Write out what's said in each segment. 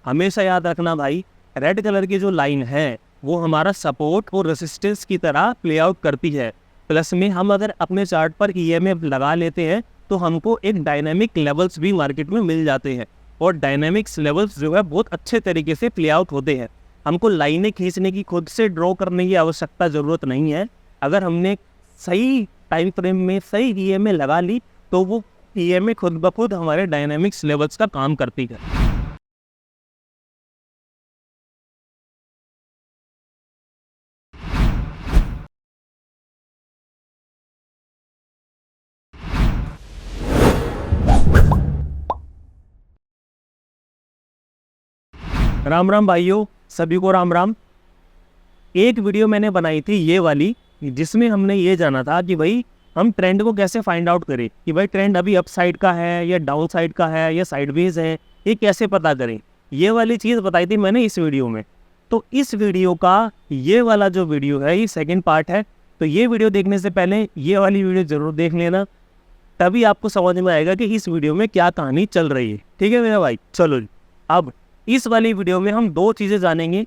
हमेशा याद रखना भाई, रेड कलर की जो लाइन है वो हमारा सपोर्ट और रेसिस्टेंस की तरह प्ले आउट करती है। प्लस में हम अगर अपने चार्ट पर EMA लगा लेते हैं तो हमको एक डायनेमिक लेवल्स भी मार्केट में मिल जाते हैं, और डायनेमिक्स लेवल्स जो है बहुत अच्छे तरीके से प्ले आउट होते हैं। हमको लाइनें खींचने की, खुद से ड्रॉ करने की आवश्यकता ज़रूरत नहीं है। अगर हमने सही टाइम फ्रेम में सही EMA लगा ली तो वो EMA खुद ब खुद हमारे डायनेमिक्स लेवल्स का काम करती है। राम राम भाइयों, सभी को राम राम। एक वीडियो मैंने बनाई थी ये वाली, जिसमें हमने ये जाना था कि भाई हम ट्रेंड को कैसे फाइंड आउट करें कि भाई ट्रेंड अभी अप साइड का है या डाउन साइड का है या साइडवेज है, ये कैसे पता करें। ये वाली चीज़ बताई थी मैंने इस वीडियो में। तो इस वीडियो का ये वाला जो वीडियो है ये सेकेंड पार्ट है। तो ये वीडियो देखने से पहले ये वाली वीडियो ज़रूर देख लेना, तभी आपको समझ में आएगा कि इस वीडियो में क्या कहानी चल रही है। ठीक है मेरा भाई, चलो अब इस वाली वीडियो में हम दो चीज़ें जानेंगे।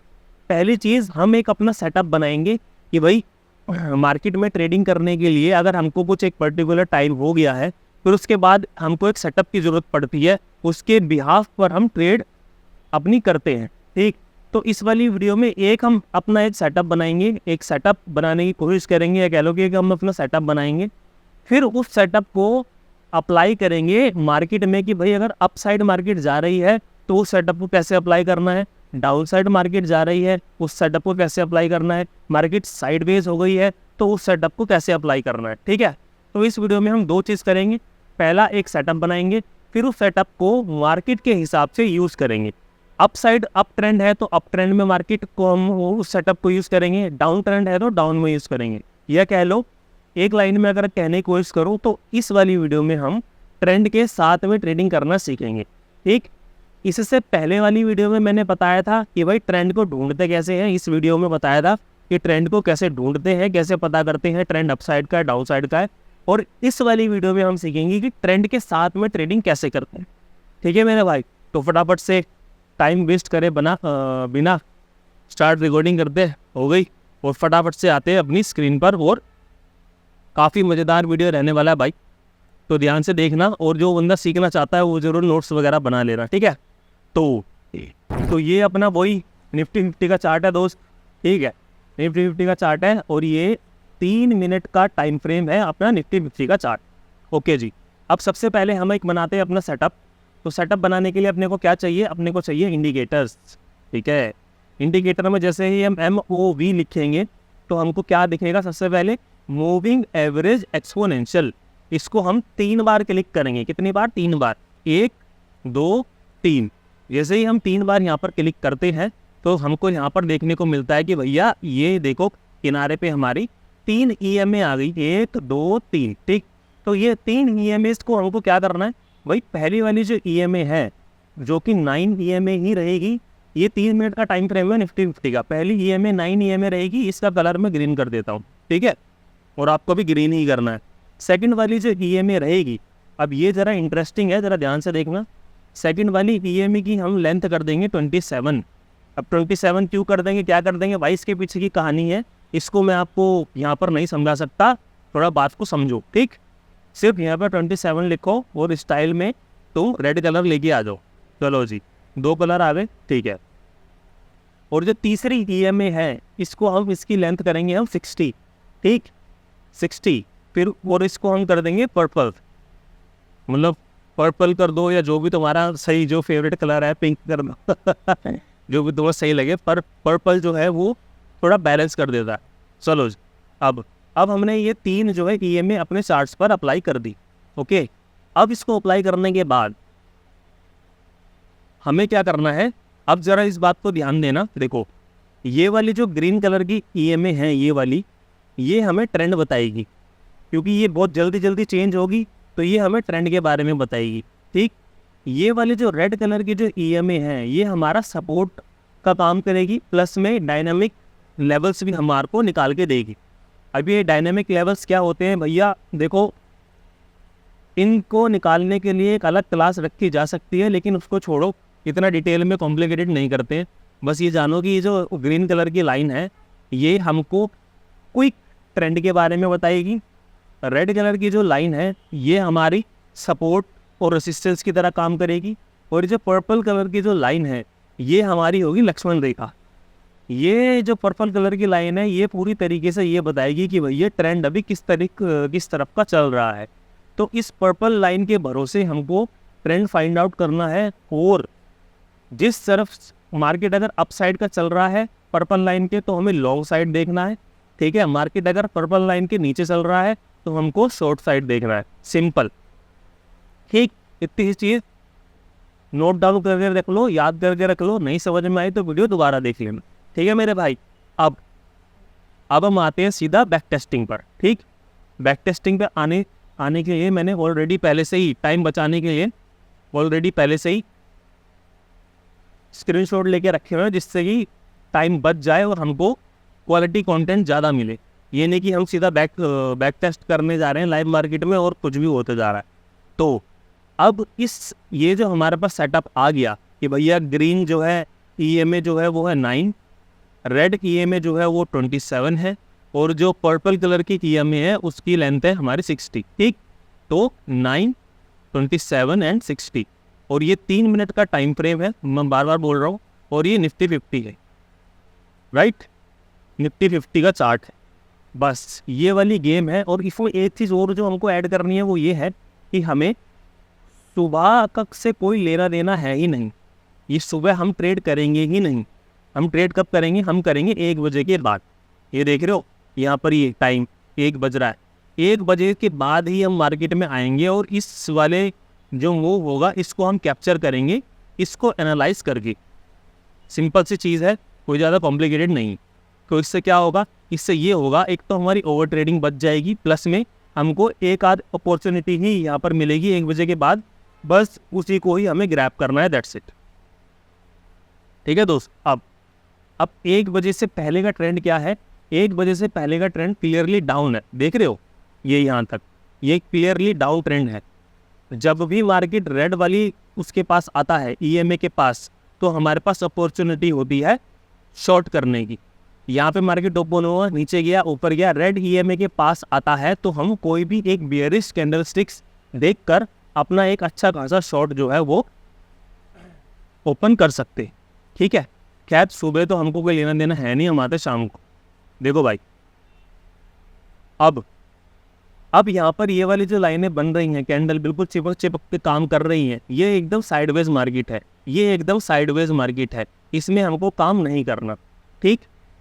पहली चीज़, हम एक अपना सेटअप बनाएंगे कि भाई मार्केट में ट्रेडिंग करने के लिए अगर हमको कुछ एक पर्टिकुलर टाइम हो गया है, फिर उसके बाद हमको एक सेटअप की ज़रूरत पड़ती है, उसके बिहाफ पर हम ट्रेड अपनी करते हैं। ठीक, तो इस वाली वीडियो में हम अपना एक सेटअप बनाएंगे, एक सेटअप बनाने की कोशिश करेंगे, या कह लो कि हम अपना सेटअप बनाएंगे, फिर उस सेटअप को अप्लाई करेंगे मार्केट में कि भाई अगर अप साइड मार्केट जा रही है तो उस सेटअप को कैसे अप्लाई करना है, डाउन साइड मार्केट जा रही है उस सेटअप को कैसे अप्लाई करना है, मार्केट साइडवेज हो गई है तो उस सेटअप को कैसे अप्लाई करना है। ठीक है, तो इस वीडियो में हम दो चीज़ करेंगे। पहला, एक सेटअप बनाएंगे, फिर उस सेटअप को मार्केट के हिसाब से यूज़ करेंगे। अप साइड अप ट्रेंड है तो अप ट्रेंड में मार्केट को हम उस सेटअप को यूज़ करेंगे, डाउन ट्रेंड है तो डाउन में यूज़ करेंगे। यह कह लो एक लाइन में अगर कहने की कोशिश करूँ तो इस वाली वीडियो में हम ट्रेंड के साथ में ट्रेडिंग करना सीखेंगे। ठीक, इससे पहले वाली वीडियो में मैंने बताया था कि भाई ट्रेंड को ढूंढते कैसे हैं। इस वीडियो में बताया था कि ट्रेंड को कैसे ढूंढते हैं, कैसे पता करते हैं ट्रेंड अप साइड का है डाउन साइड का है। और इस वाली वीडियो में हम सीखेंगे कि ट्रेंड के साथ में ट्रेडिंग कैसे करते हैं। ठीक है मेरे भाई, तो फटाफट से टाइम वेस्ट करे बिना स्टार्ट रिकॉर्डिंग करते हो गई, और फटाफट से आते हैं अपनी स्क्रीन पर। और काफ़ी मज़ेदार वीडियो रहने वाला है भाई, तो ध्यान से देखना, और जो बंदा सीखना चाहता है वो ज़रूर नोट्स वगैरह बना लेना। ठीक है, तो ये अपना वही निफ्टी 50 का चार्ट है दोस्त। ठीक है, निफ्टी 50 का चार्ट है और ये 3 मिनट का टाइम फ्रेम है अपना निफ्टी 50 का चार्ट। ओके जी, अब सबसे पहले हम एक बनाते हैं अपना सेटअप। तो सेटअप बनाने के लिए अपने को क्या चाहिए, अपने को चाहिए इंडिकेटर्स। ठीक है, इंडिकेटर में जैसे ही हम MOV लिखेंगे तो हमको क्या दिखेगा, सबसे पहले मूविंग एवरेज एक्सपोनेंशियल। इसको हम 3 बार क्लिक करेंगे। कितनी बार, 3 बार, 1 2 3। जैसे ही हम 3 बार यहाँ पर क्लिक करते हैं तो हमको यहाँ पर देखने को मिलता है कि भैया ये देखो किनारे पे हमारी 3 EMA आ गई, 1 2 3। ठीक, तो ये 3 EMAs को हमको क्या करना है भाई, पहली वाली जो EMA है जो कि 9 EMA ही रहेगी। ये 3 मिनट का टाइम फ्रेम है निफ्टी 50 का, पहली EMA 9 EMA रहेगी। इसका कलर मैं ग्रीन कर देता हूँ। ठीक है, और आपको भी ग्रीन ही करना है। सेकंड वाली जो EMA रहेगी, अब ये ज़रा इंटरेस्टिंग है, ज़रा ध्यान से देखना। सेकंड वाली EMA की हम लेंथ कर देंगे 27। अब 27 क्यों कर देंगे, क्या कर देंगे भाई, इसके पीछे की कहानी है, इसको मैं आपको यहाँ पर नहीं समझा सकता, थोड़ा बात को समझो। ठीक, सिर्फ यहाँ पर 27 लिखो और स्टाइल में तुम रेड कलर लेके आ जाओ। चलो जी, 2 कलर आ गए। ठीक है, और जो तीसरी EMA है इसको हम, इसकी लेंथ करेंगे हम 60। ठीक, 60, फिर और इसको हम कर देंगे पर्पल, मतलब पर्पल कर दो या जो भी तुम्हारा सही, जो फेवरेट कलर है, पिंक कर दो जो भी तुम्हें सही लगे, पर पर्पल जो है वो थोड़ा बैलेंस कर देता है। चलो अब हमने ये 3 जो है EMA अपने चार्ट्स पर अप्लाई कर दी। ओके, अब इसको अप्लाई करने के बाद हमें क्या करना है, अब ज़रा इस बात को ध्यान देना। देखो ये वाली जो ग्रीन कलर की EMA है, ये वाली, ये हमें ट्रेंड बताएगी, क्योंकि ये बहुत जल्दी चेंज होगी तो ये हमें ट्रेंड के बारे में बताएगी। ठीक, ये वाली जो रेड कलर की जो EMA है ये हमारा सपोर्ट का काम करेगी, प्लस में डायनामिक लेवल्स भी हमारे को निकाल के देगी। अब ये डायनामिक लेवल्स क्या होते हैं भैया, देखो इनको निकालने के लिए एक अलग क्लास रखी जा सकती है, लेकिन उसको छोड़ो, इतना डिटेल में कॉम्प्लिकेटेड नहीं करते हैं। बस ये जानो कि ये जो ग्रीन कलर की लाइन है ये हमको क्विक ट्रेंड के बारे में बताएगी। रेड कलर की जो लाइन है ये हमारी सपोर्ट और रेसिस्टेंस की तरह काम करेगी। और जो पर्पल कलर की जो लाइन है ये हमारी होगी लक्ष्मण रेखा। ये जो पर्पल कलर की लाइन है ये पूरी तरीके से ये बताएगी कि भैया ट्रेंड अभी किस तरफ का चल रहा है। तो इस पर्पल लाइन के भरोसे हमको ट्रेंड फाइंड आउट करना है। और जिस तरफ मार्केट अगर अप साइड का चल रहा है पर्पल लाइन के तो हमें लॉन्ग साइड देखना है, ठीक है। मार्केट अगर पर्पल लाइन के नीचे चल रहा है तो हमको शॉर्ट साइड देखना है, सिंपल, ठीक। इतनी ही चीज़ नोट डाउन करके रख लो, याद करके रख लो। नहीं समझ में आई तो वीडियो दोबारा देख लेना, ठीक है मेरे भाई। अब हम आते हैं सीधा बैक टेस्टिंग पर, ठीक। बैक टेस्टिंग पे आने के लिए मैंने ऑलरेडी पहले से ही टाइम बचाने के लिए ऑलरेडी पहले से ही स्क्रीनशॉट लेके रखे हुए हैं जिससे कि टाइम बच जाए और हमको क्वालिटी कंटेंट ज़्यादा मिले। ये नहीं कि हम सीधा बैक टेस्ट करने जा रहे हैं लाइव मार्केट में और कुछ भी होते जा रहा है। तो अब ये जो हमारे पास सेटअप आ गया कि भैया ग्रीन जो है EMA जो है वो है 9, रेड EMA जो है वो 27 है और जो पर्पल कलर की EMA है उसकी लेंथ है हमारी 60, ठीक। तो 9, 27 एंड 60 और ये 3 मिनट का टाइम फ्रेम है, मैं बार बार बोल रहा हूँ। और ये निफ्टी 50 है, राइट, निफ्टी 50 का चार्ट है। बस ये वाली गेम है। और इसमें एक चीज़ और जो हमको ऐड करनी है वो ये है कि हमें सुबह तक से कोई लेना देना है ही नहीं। ये सुबह हम ट्रेड करेंगे ही नहीं। हम ट्रेड कब करेंगे? हम करेंगे 1 बजे के बाद। ये देख रहे हो यहाँ पर ये टाइम 1 बज रहा है। 1 बजे के बाद ही हम मार्केट में आएंगे और इस वाले जो मूव होगा इसको हम कैप्चर करेंगे, इसको एनालाइज करके। सिंपल सी चीज़ है, कोई ज़्यादा कॉम्प्लिकेटेड नहीं। तो इससे क्या होगा? इससे ये होगा, एक तो हमारी ओवर ट्रेडिंग बच जाएगी, प्लस में हमको एक आध अपॉर्चुनिटी ही यहाँ पर मिलेगी 1 बजे के बाद। बस उसी को ही हमें ग्रैब करना है, दैट्स इट, ठीक है दोस्त। अब 1 बजे से पहले का ट्रेंड क्या है? 1 बजे से पहले का ट्रेंड क्लियरली डाउन है, देख रहे हो ये यहाँ तक, ये क्लियरली डाउन ट्रेंड है। जब भी मार्केट रेड वाली उसके पास आता है EMA के पास, तो हमारे पास अपॉर्चुनिटी होती है शॉर्ट करने की। यहाँ पे मार्केट ओपन हुआ, नीचे गया, ऊपर गया, रेड EMA के पास आता है तो हम कोई भी एक बेयरिश कैंडलस्टिक्स देखकर अपना एक अच्छा खासा शॉर्ट जो है वो ओपन कर सकते, ठीक है। खैर सुबह तो हमको कोई लेना देना है नहीं, हम आते शाम को। देखो भाई, अब यहाँ पर ये वाली जो लाइनें बन रही हैं, कैंडल बिल्कुल चिपक चिपक के काम कर रही हैं, ये एकदम साइडवेज मार्केट है। ये एकदम साइडवेज मार्केट है, इसमें हमको काम नहीं करना, ठीक।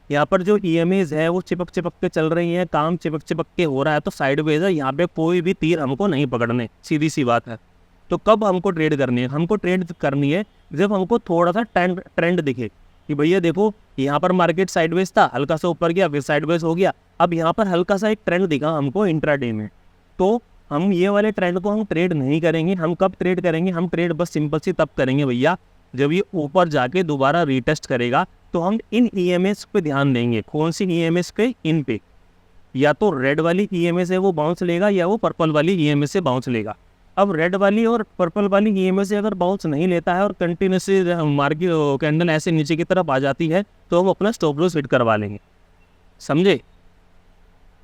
यहाँ पर जो EMAs है वो चिपक चिपक के चल रही हैं, काम चिपक चिपक के हो रहा है, तो साइडवेज है। यहाँ पे कोई भी तीर हमको नहीं पकड़ने, सीधी सी बात है। तो कब हमको ट्रेड करनी है? हमको ट्रेड करनी है जब हमको थोड़ा सा ट्रेंड दिखे कि भैया देखो यहाँ पर मार्केट साइडवेज था, हल्का सा ऊपर गया, फिर साइडवेज हो गया। अब यहाँ पर हल्का सा एक ट्रेंड दिखा हमको इंट्राडे में, तो हम ये वाले ट्रेंड को हम ट्रेड नहीं करेंगे। हम कब ट्रेड करेंगे? हम ट्रेड बस सिंपल सी तब करेंगे भैया जब ये ऊपर जाके दोबारा रीटेस्ट करेगा, तो हम इन EMAs पे ध्यान देंगे। कौन सी EMAs पे? इन पे, या तो रेड वाली EMA से वो बाउंस लेगा या वो पर्पल वाली EMA से बाउंस लेगा। अब रेड वाली और पर्पल वाली EMA से अगर बाउंस नहीं लेता है और कंटिन्यूसली मार्केट कैंडल ऐसे नीचे की तरफ आ जाती है, तो हम अपना स्टॉप लॉस हिट करवा लेंगे, समझे।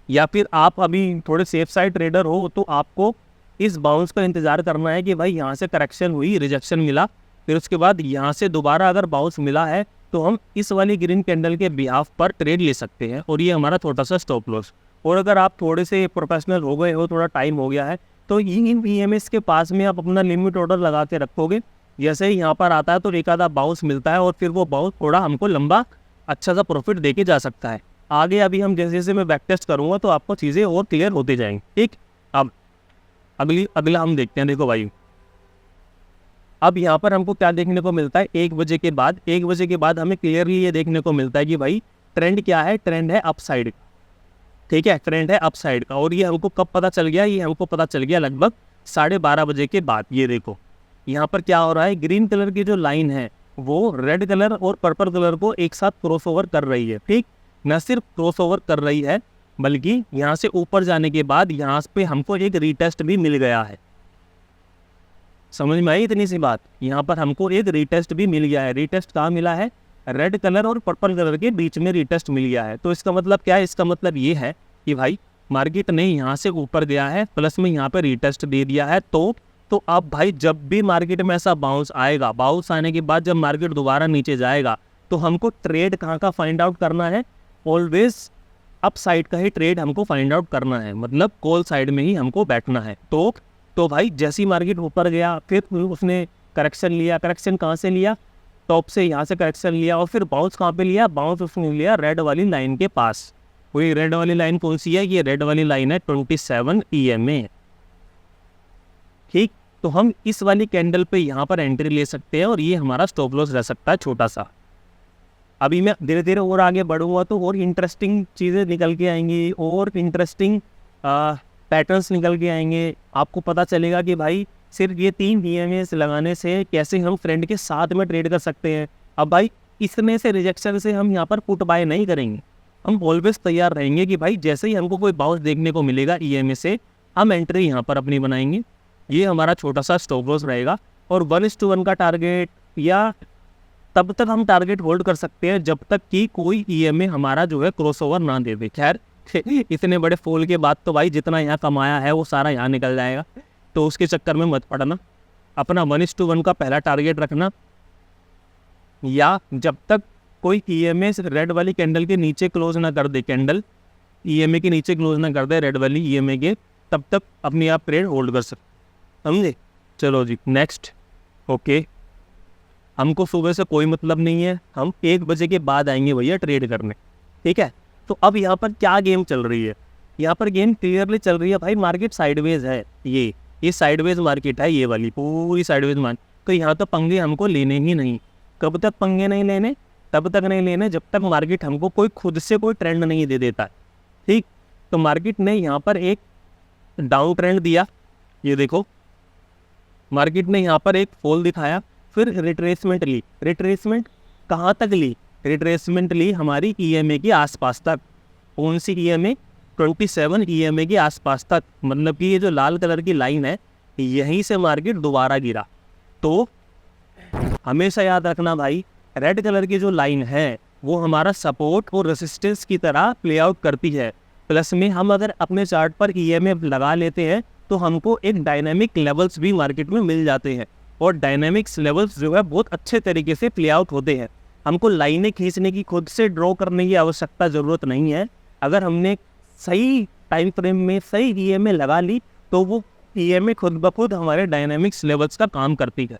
या फिर आप अभी थोड़े सेफ साइड ट्रेडर हो तो आपको इस बाउंस का इंतज़ार करना है कि भाई यहाँ से करेक्शन हुई, रिजेक्शन मिला, फिर उसके बाद यहाँ से दोबारा अगर बाउंस मिला है तो हम इस वाली ग्रीन कैंडल के बिहाफ पर ट्रेड ले सकते हैं, और ये हमारा छोटा सा स्टॉप लॉस। और अगर आप थोड़े से प्रोफेशनल हो गए हो, थोड़ा टाइम हो गया है, तो इन EMAs के पास में आप अपना लिमिट ऑर्डर लगा के रखोगे। जैसे ही यहाँ पर आता है तो एक आधा बाउंस मिलता है और फिर वो बाउंस थोड़ा हमको लंबा अच्छा सा प्रॉफिट दे के जा सकता है। आगे अभी हम जैसे जैसे मैं बैक टेस्ट करूँगा तो आपको चीज़ें और क्लियर होती जाएंगी, ठीक। अब अगला हम देखते हैं। देखो भाई, अब यहाँ पर हमको क्या देखने को मिलता है? 1 बजे के बाद, 1 बजे के बाद हमें क्लियरली ये देखने को मिलता है कि भाई ट्रेंड क्या है? ट्रेंड है अपसाइड का, ठीक है, ट्रेंड है अपसाइड का। और ये हमको कब पता चल गया? ये हमको पता चल गया लगभग 12:30 बजे के बाद। ये देखो यहाँ पर क्या हो रहा है, ग्रीन कलर की जो लाइन है वो रेड कलर और पर्पल कलर को एक साथ क्रॉस ओवर कर रही है, ठीक। न सिर्फ क्रॉस ओवर कर रही है बल्कि यहाँ से ऊपर जाने के बाद यहाँ पे हमको एक रीटेस्ट भी मिल गया है, समझ में आई इतनी सी बात। यहाँ पर हमको एक रीटेस्ट भी मिल गया है। रीटेस्ट कहाँ मिला है? रेड कलर और पर्पल कलर के बीच में रीटेस्ट मिल गया है। तो इसका मतलब क्या है? इसका मतलब ये है कि भाई मार्केट ने यहाँ से ऊपर गया है, प्लस में यहाँ पे रीटेस्ट दे दिया है। तो अब भाई जब भी मार्केट में ऐसा बाउंस आएगा, बाउंस आने के बाद जब मार्केट दोबारा नीचे जाएगा, तो हमको ट्रेड कहाँ का फाइंड आउट करना है? ऑलवेज अप साइड का ही ट्रेड हमको फाइंड आउट करना है, मतलब कॉल साइड में ही हमको बैठना है। तो भाई जैसी मार्केट ऊपर गया, फिर उसने करेक्शन लिया। करेक्शन कहाँ से लिया? टॉप से यहाँ से करेक्शन लिया, और फिर बाउंस कहाँ पे लिया? बाउंस उसने लिया रेड वाली लाइन के पास। वही रेड वाली लाइन कौन सी है? ये रेड वाली लाइन है 27 EMA। ठीक, तो हम इस वाली कैंडल पे यहाँ पर एंट्री ले सकते हैं, और ये हमारा स्टॉप लॉस रह सकता है छोटा सा। अभी मैं धीरे धीरे और आगे बढ़ूंगा तो और इंटरेस्टिंग चीज़ें निकल के आएंगी, और इंटरेस्टिंग पैटर्न्स निकल के आएंगे। आपको पता चलेगा कि भाई सिर्फ ये 3 EMAs लगाने से कैसे हम ट्रेंड के साथ में ट्रेड कर सकते हैं। अब भाई इसमें से रिजेक्शन से हम यहाँ पर पुट बाय नहीं करेंगे, हम ऑलवेज तैयार रहेंगे कि भाई जैसे ही हमको कोई बाउंस देखने को मिलेगा EMA से, हम एंट्री यहाँ पर अपनी बनाएंगे। ये हमारा छोटा सा स्टॉप लॉस रहेगा। और 1:1 का टारगेट, या तब तक हम टारगेट होल्ड कर सकते हैं जब तक कि कोई EMA हमारा जो है क्रॉसओवर ना दे दे। खैर इतने बड़े फॉल के बाद तो भाई जितना यहाँ कमाया है वो सारा यहाँ निकल जाएगा, तो उसके चक्कर में मत पड़ना। अपना 1:1 का पहला टारगेट रखना, या जब तक कोई EMA रेड वाली कैंडल के नीचे क्लोज ना कर दे, कैंडल EMA के नीचे क्लोज ना कर दे रेड वाली EMA के, तब तक अपनी आप ट्रेड होल्ड कर सकते, समझे? चलो जी नेक्स्ट। ओके, हमको सुबह से कोई मतलब नहीं है, हम 1 बजे के बाद आएंगे भैया ट्रेड करने, ठीक है? तो अब यहाँ पर क्या गेम चल रही है? यहाँ पर गेम क्लियरली चल रही है भाई, मार्केट साइडवेज है। ये साइडवेज मार्केट है, ये वाली पूरी साइडवेज मार्केट। तो यहाँ तो पंगे हमको लेने ही नहीं। कब तक पंगे नहीं लेने? तब तक नहीं लेने जब तक मार्केट हमको कोई खुद से कोई ट्रेंड नहीं दे देता, ठीक? तो मार्केट ने यहाँ पर एक डाउन ट्रेंड दिया, ये देखो मार्केट ने यहाँ पर एक फॉल दिखाया, फिर रिट्रेसमेंट ली। रिट्रेसमेंट कहाँ तक ली? रिट्रेसमेंट ली हमारी EMA के आसपास तक। कौन सी EMA? 27 EMA के आसपास तक। मतलब कि ये जो लाल कलर की लाइन है, यहीं से मार्केट दोबारा गिरा। तो हमेशा याद रखना भाई, रेड कलर की जो लाइन है वो हमारा सपोर्ट और रेसिस्टेंस की तरह प्ले आउट करती है। प्लस में हम अगर अपने चार्ट पर EMA लगा लेते हैं तो हमको एक डायनामिक लेवल्स भी मार्केट में मिल जाते हैं, और डायनामिक्स लेवल्स जो है बहुत अच्छे तरीके से प्ले आउट होते हैं। हमको लाइनें खींचने की, खुद से ड्रॉ करने की आवश्यकता ज़रूरत नहीं है। अगर हमने सही टाइम फ्रेम में सही EMA लगा ली तो वो EMA खुद ब खुद हमारे डायनामिक्स लेवल्स का काम करती है,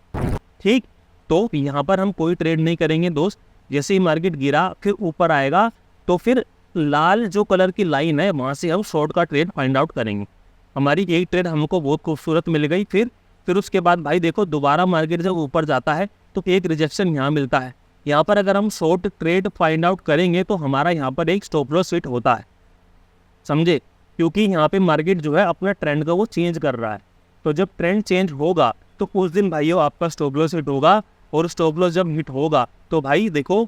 ठीक? तो यहाँ पर हम कोई ट्रेड नहीं करेंगे दोस्त। जैसे ही मार्केट गिरा फिर ऊपर आएगा तो फिर लाल जो कलर की लाइन है वहाँ से हम शॉर्ट का ट्रेड फाइंड आउट करेंगे। हमारी एक ट्रेड हमको बहुत खूबसूरत मिल गई। फिर उसके बाद भाई देखो दोबारा मार्केट जब ऊपर जाता है तो एक रिजेक्शन यहाँ मिलता है। यहाँ पर अगर हम शॉर्ट ट्रेड फाइंड आउट करेंगे तो हमारा यहाँ पर एक स्टॉप लॉस हिट होता है, समझे? क्योंकि यहाँ पे मार्केट जो है अपना ट्रेंड का वो चेंज कर रहा है। तो जब ट्रेंड चेंज होगा तो उस दिन भाइयों आपका स्टॉप लॉस हिट होगा, और स्टॉप लॉस जब हिट होगा तो भाई देखो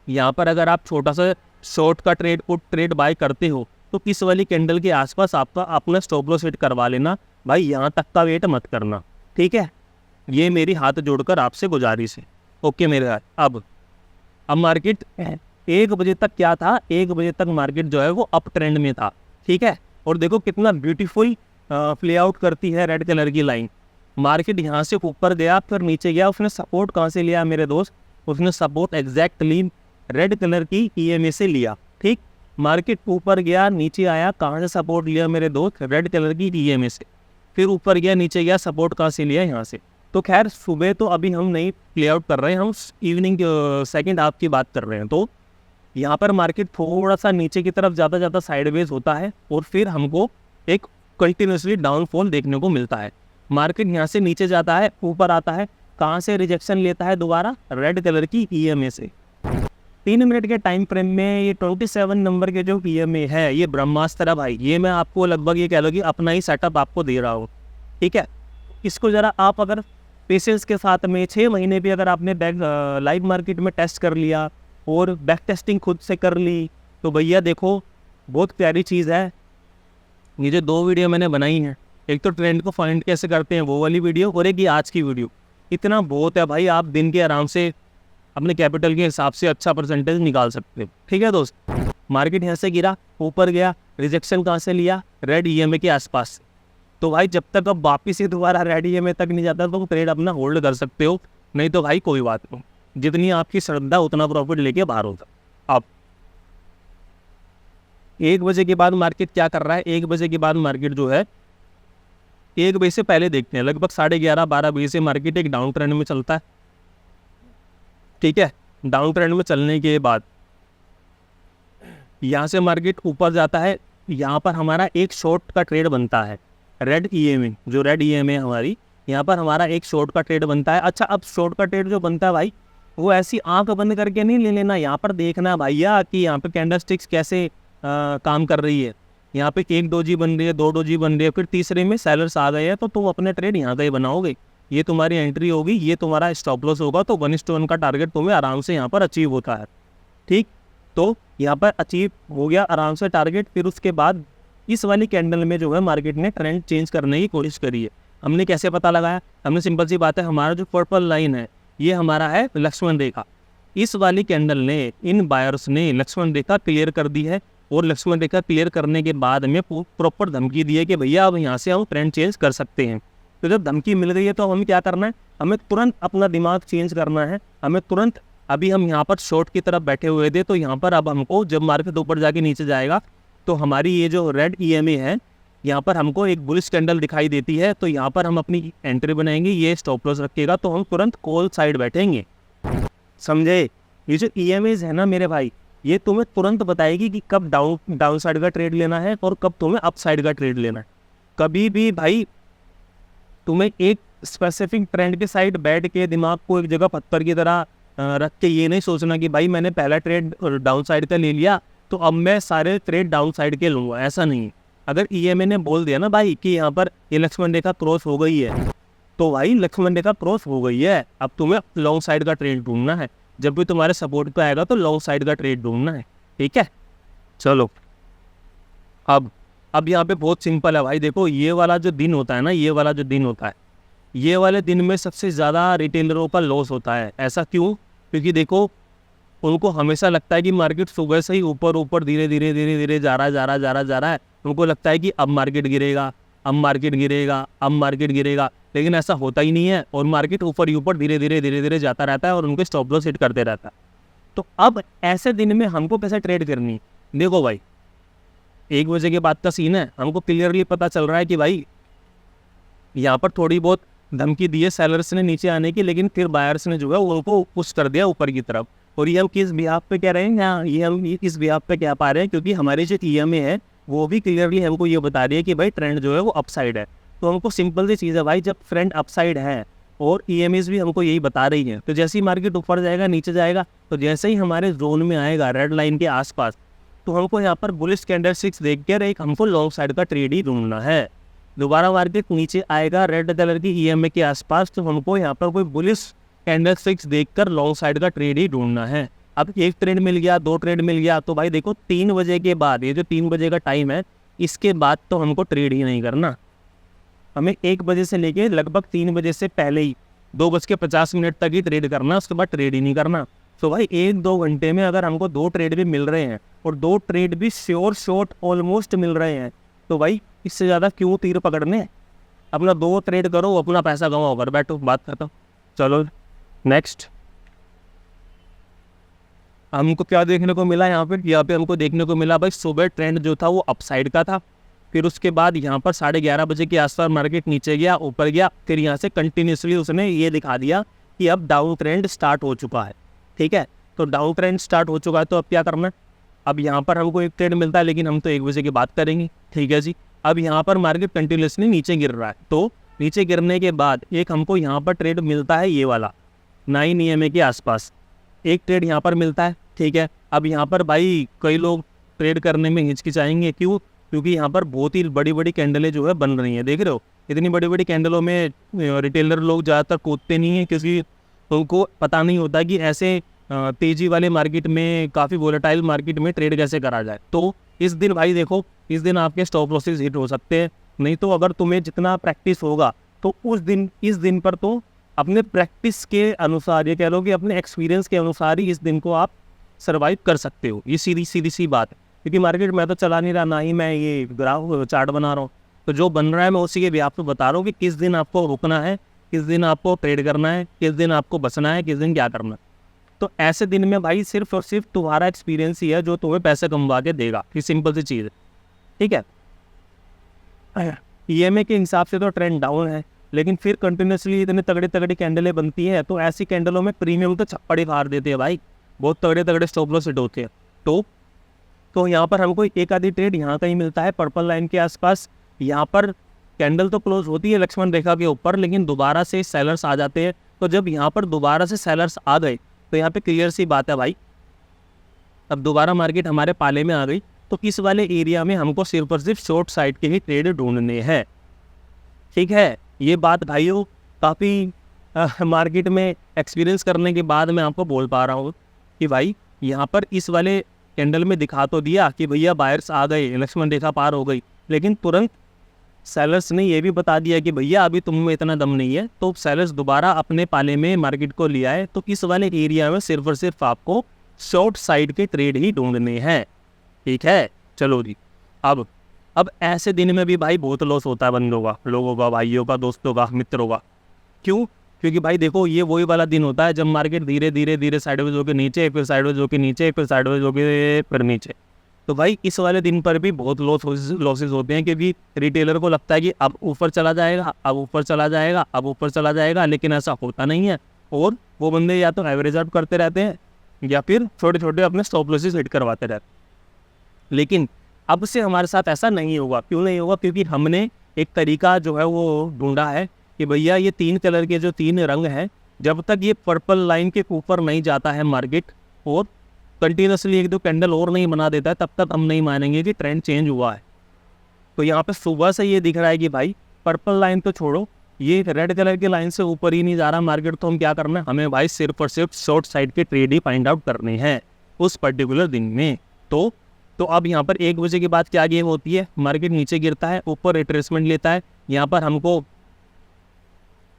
यहाँ पर अगर आप छोटा सा शॉर्ट का ट्रेड पुट ट्रेड बाय करते हो तो किस वाली कैंडल के आसपास आपका अपना स्टॉप लॉस हिट करवा लेना भाई, यहाँ तक का वेट मत करना, ठीक है? ये मेरी हाथ जोड़कर आपसे गुजारिश है। ओके मेरे भाई, अब मार्केट 1 बजे तक क्या था? 1 बजे तक मार्केट जो है वो अप ट्रेंड में था, ठीक है? और देखो कितना ब्यूटीफुल प्ले आउट करती है रेड कलर की लाइन। मार्केट यहाँ से ऊपर गया फिर नीचे गया, उसने सपोर्ट कहाँ से लिया मेरे दोस्त? उसने सपोर्ट एग्जैक्टली रेड कलर की EMA से लिया, ठीक? मार्केट ऊपर गया नीचे आया, कहाँ से सपोर्ट लिया मेरे दोस्त? रेड कलर की EMA से। फिर ऊपर गया नीचे गया, सपोर्ट कहाँ से लिया? यहाँ से। तो खैर सुबह तो अभी हम नहीं प्ले आउट कर रहे हैं, हम इवनिंग सेकेंड हाफ की बात कर रहे हैं। तो यहाँ पर मार्केट थोड़ा सा नीचे की तरफ ज़्यादा साइडवेज होता है, और फिर हमको एक कंटिन्यूसली डाउनफॉल देखने को मिलता है। मार्केट यहाँ से नीचे जाता है, ऊपर आता है, कहाँ से रिजेक्शन लेता है? दोबारा रेड कलर की EMA से। 3 मिनट के टाइम फ्रेम में ये 27 नंबर के जो EMA है ये ब्रह्मास्त्र है भाई। ये मैं आपको लगभग ये कह लो कि अपना ही सेटअप आपको दे रहा हूँ, ठीक है? इसको ज़रा आप अगर पेशेंस के साथ में 6 महीने भी अगर आपने लाइव मार्केट में टेस्ट कर लिया और बैक टेस्टिंग खुद से कर ली तो भैया देखो बहुत प्यारी चीज़ है। ये जो 2 वीडियो मैंने बनाई हैं एक तो ट्रेंड को फाइंड कैसे करते हैं वो वाली वीडियो, और एक ये आज की वीडियो। इतना बहुत है भाई, आप दिन के आराम से अपने कैपिटल के हिसाब से अच्छा परसेंटेज निकाल सकते हो। ठीक है दोस्त, मार्केट यहाँ से गिरा, ऊपर गया, रिजेक्शन कहाँ से लिया, रेड ईएमए के आसपास से। तो भाई जब तक अब वापिस ही दोबारा रेड ईएमए तक नहीं जाता तो ट्रेड अपना होल्ड कर सकते हो, नहीं तो भाई कोई बात नहीं, जितनी आपकी श्रद्धा उतना प्रॉफिट लेके बाहर होता। अब 1 बजे के बाद मार्केट क्या कर रहा है? 1 बजे के बाद मार्केट जो है 1 बजे से पहले देखते हैं, लगभग 11:30-12 बजे से मार्केट एक डाउन ट्रेंड में चलता है। ठीक है, डाउन ट्रेंड में चलने के बाद यहाँ से मार्केट ऊपर जाता है, यहाँ पर हमारा एक शॉर्ट का ट्रेड बनता है, रेड ईएमए, जो रेड ईएमए हमारी, यहाँ पर हमारा एक शॉर्ट का ट्रेड बनता है। अच्छा, अब शॉर्ट का ट्रेड जो बनता है भाई, वो ऐसी आंख बंद करके नहीं ले लेना, यहाँ पर देखना भैया कि यहाँ पे कैंडलस्टिक्स कैसे काम कर रही है। यहाँ पे 1 डोजी बन रही है, 2 डोजी बन रही है, फिर तीसरे में सेलर्स आ गए हैं, तो तुम अपने ट्रेड यहाँ का ही बनाओगे। ये तुम्हारी एंट्री होगी, ये तुम्हारा स्टॉप लॉस होगा, तो 1:1 का टारगेट तुम्हें आराम से यहाँ पर अचीव होता है। ठीक, तो यहाँ पर अचीव हो गया आराम से टारगेट। फिर उसके बाद इस वाली कैंडल में जो है मार्केट ने ट्रेंड चेंज करने की कोशिश करी है। हमने कैसे पता लगाया? हमने सिंपल सी बात है, हमारा जो पर्पल लाइन है ये हमारा है लक्ष्मण रेखा। इस वाली कैंडल ने, इन बायर्स ने लक्ष्मण रेखा क्लियर कर दी है, और लक्ष्मण रेखा क्लियर करने के बाद में प्रॉपर धमकी दी है कि भैया अब यहाँ से हम ट्रेंड चेंज कर सकते हैं। तो जब धमकी मिल गई है तो हमें क्या करना है? हमें तुरंत अपना दिमाग चेंज करना है। हमें तुरंत, अभी हम यहाँ पर शॉर्ट की तरफ बैठे हुए थे, तो यहाँ पर अब हमको जब मार्केट ऊपर जाके नीचे जाएगा तो हमारी ये जो रेड ईएमए है, यहाँ पर हमको एक बुलिश कैंडल दिखाई देती है, तो यहाँ पर हम अपनी एंट्री बनाएंगे, ये स्टॉप लॉस रखेगा, तो हम तुरंत कॉल साइड बैठेंगे। समझे? ये जो ईएमएज है ना मेरे भाई, ये तुम्हें तुरंत बताएगी कि कब डाउन साइड का ट्रेड लेना है और कब तुम्हें अप साइड का ट्रेड लेना है। कभी भी भाई तुम्हें एक स्पेसिफिक ट्रेंड के साइड बैठ के दिमाग को एक जगह पत्थर की तरह रख के ये नहीं सोचना कि भाई मैंने पहला ट्रेड डाउन साइड का ले लिया तो अब मैं सारे ट्रेड डाउन साइड के लूँगा, ऐसा नहीं। अगर ईएमए ने बोल दिया ना भाई कि यहाँ पर ये लक्ष्मण रेखा क्रॉस हो गई है, तो भाई लक्ष्मण रेखा क्रॉस हो गई है, अब तुम्हें लॉन्ग साइड का ट्रेड ढूंढना है। जब भी तुम्हारे सपोर्ट पे आएगा तो लॉन्ग साइड का ट्रेड ढूंढना है। ठीक है, चलो अब यहाँ पे बहुत सिंपल है भाई। देखो ये वाला जो दिन होता है ना, ये वाला जो दिन होता है, ये वाले दिन में सबसे ज़्यादा रिटेलरों का लॉस होता है। ऐसा क्यों? क्योंकि देखो उनको हमेशा लगता है कि मार्केट सुबह से ही ऊपर धीरे धीरे जा रहा है। उनको लगता है कि अब मार्केट गिरेगा, अब मार्केट गिरेगा, अब मार्केट गिरेगा, लेकिन ऐसा होता ही नहीं है, और मार्केट ऊपर ही ऊपर धीरे धीरे जाता रहता है और उनके स्टॉप लॉस हिट करते रहता है। तो अब ऐसे दिन में हमको कैसे ट्रेड करनी? देखो भाई 1 बजे के बाद का सीन है, हमको क्लियरली पता चल रहा है कि भाई यहाँ पर थोड़ी बहुत धमकी दी है सेलर्स ने नीचे आने की, लेकिन फिर बायर्स ने जो है उनको पुश कर दिया ऊपर की तरफ। और ये हम किस बिहाफ पे कह रहे हैं, ये हम किस बिहाफ पे कह पा रहे हैं, क्योंकि हमारी जो ईएमए है वो भी क्लियरली हमको ये बता रही है कि भाई ट्रेंड जो है वो अपसाइड है। तो हमको सिंपल सी चीज़ है भाई, जब ट्रेंड अपसाइड है और ईएमएस भी हमको यही बता रही है, तो जैसे ही मार्केट ऊपर जाएगा नीचे जाएगा, तो जैसे ही हमारे जोन में आएगा रेड लाइन के आसपास, तो हमको यहाँ पर बुलिश कैंडलस्टिक्स देख कर एक हमको लॉन्ग साइड का ट्रेड ही ढूंढना है। दोबारा मार्केट नीचे आएगा रेड कलर की ईएमए के आसपास, तो हमको यहाँ पर कोई बुलिश कैंडलस्टिक्स देखकर लॉन्ग साइड का ट्रेड ही ढूंढना है। अब 1 ट्रेड मिल गया, 2 ट्रेड मिल गया, तो भाई देखो 3 बजे के बाद, ये जो 3 बजे का टाइम है, इसके बाद तो हमको ट्रेड ही नहीं करना। हमें 1 बजे से लेके लगभग 3 बजे से पहले ही 2:50 तक ही ट्रेड करना, उसके बाद ट्रेड ही नहीं करना। तो भाई 1-2 घंटे में अगर हमको 2 ट्रेड भी मिल रहे हैं और 2 ट्रेड भी श्योर शॉर्ट ऑलमोस्ट मिल रहे हैं, तो भाई इससे ज़्यादा क्यों तीर पकड़ने? अपना 2 ट्रेड करो, अपना पैसा कमाओ, घर बैठो, बात खत्म। चलो नेक्स्ट, हमको क्या देखने को मिला यहाँ पे हमको देखने को मिला भाई सुबह ट्रेंड जो था वो अपसाइड का था। फिर उसके बाद यहाँ पर 11:30 बजे के आसपास मार्केट नीचे गया, ऊपर गया, फिर यहाँ से कंटिन्यूसली उसने ये दिखा दिया कि अब डाउन ट्रेंड स्टार्ट हो चुका है। ठीक है, तो डाउन ट्रेंड स्टार्ट हो चुका है, तो अब क्या करना है? अब यहाँ पर हमको 1 ट्रेड मिलता है, लेकिन हम तो 1 बजे की बात करेंगे। ठीक है जी, अब यहाँ पर मार्केट कंटिन्यूसली नीचे गिर रहा है, तो नीचे गिरने के बाद एक हमको यहाँ पर ट्रेड मिलता है, ये वाला 9 EMA के आसपास 1 ट्रेड यहाँ पर मिलता है। ठीक है, अब यहाँ पर भाई कई लोग ट्रेड करने में हिचकिचाएंगे, क्यों? क्योंकि यहाँ पर बहुत ही बड़ी बड़ी कैंडलें जो है बन रही हैं। देख रहे हो, इतनी बड़ी बड़ी कैंडलों में रिटेलर लोग ज़्यादातर कूदते नहीं हैं, क्योंकि उनको पता नहीं होता कि ऐसे तेज़ी वाले मार्केट में, काफ़ी वोलेटाइल मार्केट में ट्रेड कैसे करा जाए। तो इस दिन भाई देखो, इस दिन आपके स्टॉप लॉसेस हिट हो सकते हैं। नहीं तो अगर तुम्हें जितना प्रैक्टिस होगा तो इस दिन पर तो अपने प्रैक्टिस के अनुसार, ये कह लो कि अपने एक्सपीरियंस के अनुसार ही इस दिन को आप सर्वाइव कर सकते हो। ये सीधी सीधी सी बात है, क्योंकि मार्केट में तो चला नहीं रहा, ना ही मैं ये ग्राफ चार्ट बना रहा हूँ। तो जो बन रहा है मैं उसी के भी आपको बता रहा हूँ कि किस दिन आपको रुकना है, किस दिन आपको ट्रेड करना है, किस दिन आपको बचना है, किस दिन क्या करना है। तो ऐसे दिन में भाई सिर्फ और सिर्फ तुम्हारा एक्सपीरियंस ही है जो तुम्हें पैसे कमवा के देगा। ये सिंपल सी चीज़ है, ठीक है। ईएमए के हिसाब से तो ट्रेंड डाउन है, लेकिन फिर कंटिन्यूसली इतने तगड़े तगड़ी कैंडलें बनती हैं, तो ऐसी कैंडलों में प्रीमियम तो छप्पड़ फाड़ देते हैं भाई, बहुत तगड़े तगड़े स्टॉप लॉस हिट होते हैं। तो यहाँ पर हमको एक आधी ट्रेड यहाँ का ही मिलता है पर्पल लाइन के आसपास। यहाँ पर कैंडल तो क्लोज होती है लक्ष्मण रेखा के ऊपर, लेकिन दोबारा से सेलर्स आ जाते हैं। तो जब यहाँ पर दोबारा से सेलर्स आ गए तो यहाँ पे क्लियर सी बात है भाई, अब दोबारा मार्केट हमारे पाले में आ गई, तो इस वाले एरिया में हमको सिर्फ और सिर्फ शॉर्ट साइड के ही ट्रेड ढूंढने हैं, ठीक है। ये बात भाइयों काफ़ी मार्केट में एक्सपीरियंस करने के बाद मैं आपको बोल पा रहा हूँ कि भाई यहाँ पर इस वाले कैंडल में दिखा तो दिया कि भैया बायर्स आ गए, लक्ष्मण रेखा पार हो गई, लेकिन तुरंत सेलर्स ने ये भी बता दिया कि भैया अभी तुम में इतना दम नहीं है, तो सेलर्स दोबारा अपने पाले में मार्केट को ले आए। तो इस वाले एरिया में सिर्फ और सिर्फ आपको शॉर्ट साइड के ट्रेड ही ढूंढने हैं, ठीक है। चलो जी, अब ऐसे दिन में भी भाई बहुत लॉस होता है बंदों का, लोगों का, भाइयों का, दोस्तों का, मित्रों का। क्यों? क्योंकि भाई देखो ये वही वाला दिन होता है जब मार्केट धीरे धीरे धीरे साइडवेज होकर नीचे, फिर साइडवेज होकर नीचे, फिर साइडवेज होकर फिर नीचे। तो भाई इस वाले दिन पर भी बहुत लॉसेस होते हैं, क्योंकि रिटेलर को लगता है कि अब ऊपर चला जाएगा, अब ऊपर चला जाएगा, अब ऊपर चला जाएगा, लेकिन ऐसा होता नहीं है। और वो बंदे या तो एवरेज आउट करते रहते हैं या फिर छोटे छोटे अपने स्टॉप लॉसेस हिट करवाते रहते हैं। लेकिन अब से हमारे साथ ऐसा नहीं होगा। क्यों नहीं होगा? क्योंकि हमने एक तरीका जो है वो ढूंढा है कि भैया ये 3 कलर के जो 3 रंग हैं, जब तक ये पर्पल लाइन के ऊपर नहीं जाता है मार्केट और कंटिन्यूसली एक दो कैंडल और नहीं बना देता है, तब तक हम नहीं मानेंगे कि ट्रेंड चेंज हुआ है। तो यहाँ पे सुबह से ये दिख रहा है कि भाई पर्पल लाइन तो छोड़ो, ये रेड कलर की लाइन से ऊपर ही नहीं जा रहा मार्केट, तो हम क्या करना है, हमें भाई सिर्फ और सिर्फ शॉर्ट साइड के ट्रेड ही फाइंड आउट करने हैं उस पर्टिकुलर दिन में। तो अब यहाँ पर 1 बजे के बाद क्या गेम होती है, मार्केट नीचे गिरता है, ऊपर रिट्रेसमेंट लेता है, यहाँ पर हमको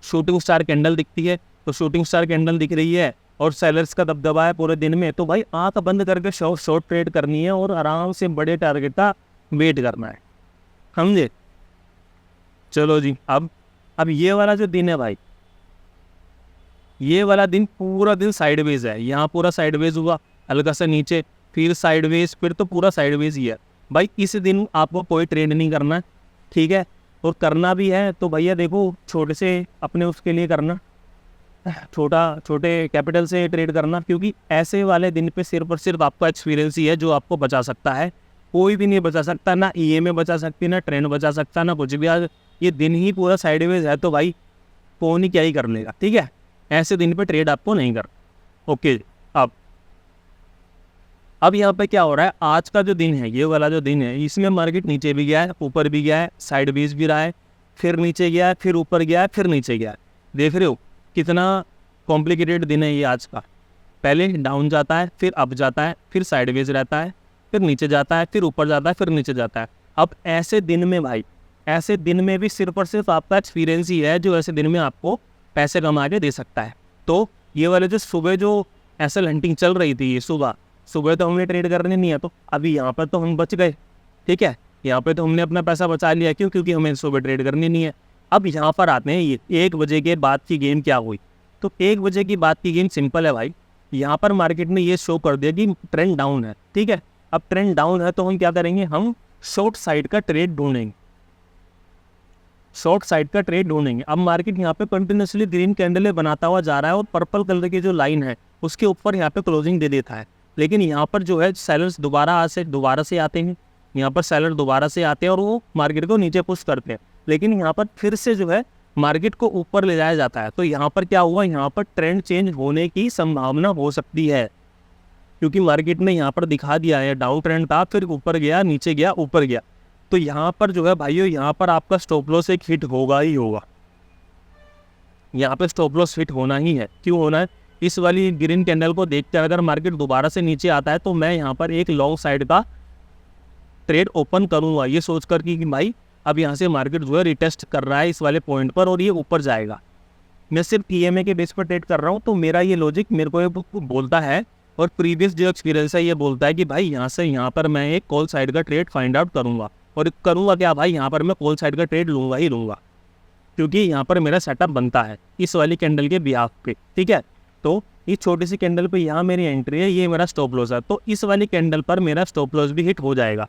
शूटिंग स्टार कैंडल दिखती है। तो शूटिंग स्टार कैंडल दिख रही है और सेलर्स का दबदबा है पूरे दिन में, तो भाई आंख बंद करके शॉर्ट ट्रेड करनी है और आराम से बड़े टारगेट का वेट करना है, समझे। चलो जी, अब ये वाला जो दिन है भाई, ये वाला दिन पूरा दिन साइडवेज है। यहाँ पूरा साइडवेज हुआ, हल्का सा नीचे, फिर साइडवेज, फिर तो पूरा साइडवेज ही है भाई। इस दिन आपको कोई ट्रेड नहीं करना, ठीक है। और करना भी है तो भैया देखो छोटे से अपने उसके लिए करना, छोटे कैपिटल से ट्रेड करना, क्योंकि ऐसे वाले दिन पे सिर्फ और सिर्फ आपका एक्सपीरियंस ही है जो आपको बचा सकता है। कोई भी नहीं बचा सकता, ना ईएमए बचा सकती, ना ट्रेंड बचा सकता, ना कुछ भी। आज ये दिन ही पूरा साइडवेज है तो भाई कौन ही क्या ही कर लेगा, ठीक है। ऐसे दिन पे ट्रेड आपको नहीं कर। ओके, अब यहाँ पे क्या हो रहा है, आज का जो दिन है, ये वाला जो दिन है, इसमें मार्केट नीचे भी गया है, ऊपर भी गया है, साइडवेज भी रहा है, फिर नीचे गया है, फिर ऊपर गया है, फिर नीचे गया है। देख रहे हो कितना कॉम्प्लिकेटेड दिन है ये आज का। पहले डाउन जाता है, फिर अप जाता है, फिर साइडवेज रहता है, फिर नीचे जाता है, फिर ऊपर जाता है, फिर नीचे जाता है। अब ऐसे दिन में भाई, ऐसे दिन में भी सिर्फ और सिर्फ आपका एक्सपीरियंस ही है जो ऐसे दिन में आपको पैसे कमा के दे सकता है। तो ये वाले जो सुबह जो एसएल हंटिंग चल रही थी, ये सुबह तो हमने ट्रेड करने नहीं है, तो अभी यहाँ पर तो हम बच गए, ठीक है। यहाँ पे तो हमने अपना पैसा बचा लिया, क्यों? क्योंकि हमें सुबह ट्रेड करनी नहीं है। अब यहाँ पर आते हैं, ये 1 बजे के बाद की गेम क्या हुई। तो 1 बजे की बाद की गेम सिंपल है भाई, यहाँ पर मार्केट ने ये शो कर दिया कि ट्रेंड डाउन है, ठीक है। अब ट्रेंड डाउन है तो हम क्या करेंगे, हम शॉर्ट साइड का ट्रेड ढूंढेंगे, शॉर्ट साइड का ट्रेड ढूंढेंगे। अब मार्केट यहाँ पे कंटिन्यूसली ग्रीन कैंडल बनाता हुआ जा रहा है और पर्पल कलर की जो लाइन है उसके ऊपर यहाँ पे क्लोजिंग दे देता है। लेकिन यहाँ पर जो है सेलर्स दोबारा से आते हैं, यहाँ पर सेलर दोबारा से आते हैं और वो मार्केट को नीचे पुश करते हैं। लेकिन यहाँ पर फिर से जो है मार्केट को ऊपर ले जाया जाता है। तो यहाँ पर क्या हुआ, यहाँ पर ट्रेंड चेंज होने की संभावना हो सकती है, क्योंकि मार्केट ने यहाँ पर दिखा दिया है डाउन ट्रेंड था, फिर ऊपर गया, नीचे गया, ऊपर गया। तो यहाँ पर जो है भाइयों, यहाँ पर आपका स्टॉप लॉस एक हिट होगा ही होगा, यहाँ पे स्टॉप लॉस हिट होना ही है। क्यों होना है, इस वाली ग्रीन कैंडल को देखते हैं अगर मार्केट दोबारा से नीचे आता है तो मैं यहाँ पर एक लॉन्ग साइड का ट्रेड ओपन करूँगा, ये सोच कर कि भाई अब यहाँ से मार्केट जो है रिटेस्ट कर रहा है इस वाले पॉइंट पर और ये ऊपर जाएगा। मैं सिर्फ ईएमए के बेस पर ट्रेड कर रहा हूँ, तो मेरा ये लॉजिक मेरे को ये बोलता है और प्रीवियस जो एक्सपीरियंस है ये बोलता है कि भाई यहाँ से यहाँ पर मैं एक कॉल साइड का ट्रेड फाइंड आउट करूँगा। और करूँगा क्या भाई, यहाँ पर मैं कॉल साइड का ट्रेड लूँगा ही लूँगा, क्योंकि यहाँ पर मेरा सेटअप बनता है इस वाली कैंडल के बिहाफ पे। ठीक है, तो इस छोटी सी कैंडल पे यहाँ मेरी एंट्री है, ये मेरा स्टॉप लॉस है, तो इस वाली कैंडल पर मेरा स्टॉप लॉस भी हिट हो जाएगा।